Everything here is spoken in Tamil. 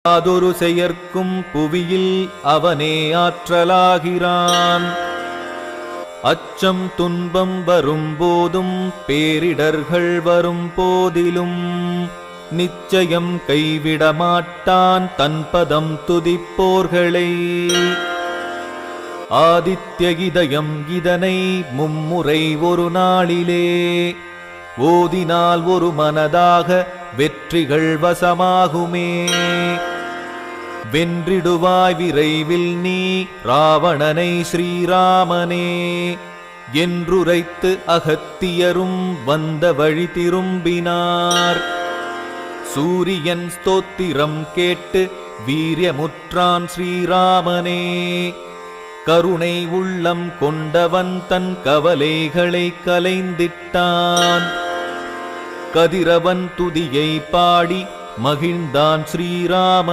யாதொரு செயற்கும் புவியில் அவனே ஆற்றலாகிறான். அச்சம் துன்பம் வரும்போதும் பேரிடர்கள் வரும் போதிலும் நிச்சயம் கைவிடமாட்டான் தன் பதம் துதிப்போர்களை. ஆதித்ய இதயம் இதனை மும்முறை ஒரு நாளிலே ஓதினால் ஒரு மனதாக வெற்றிகள் வசமாகுமே. வென்றிடுவாய் விரைவில் நீ ராவணனை ஸ்ரீராமனே என்றுரைத்து அகத்தியரும் வந்த வழி திரும்பினார். சூரியன் ஸ்தோத்திரம் கேட்டு வீரியமுற்றான் ஸ்ரீராமனே. கருணை உள்ளம் கொண்டவன் தன் கவலைகளை கலைந்திட்டான். கதிரவன் துதியை பாடி மகிழ்ந்தான் ஸ்ரீராமன்.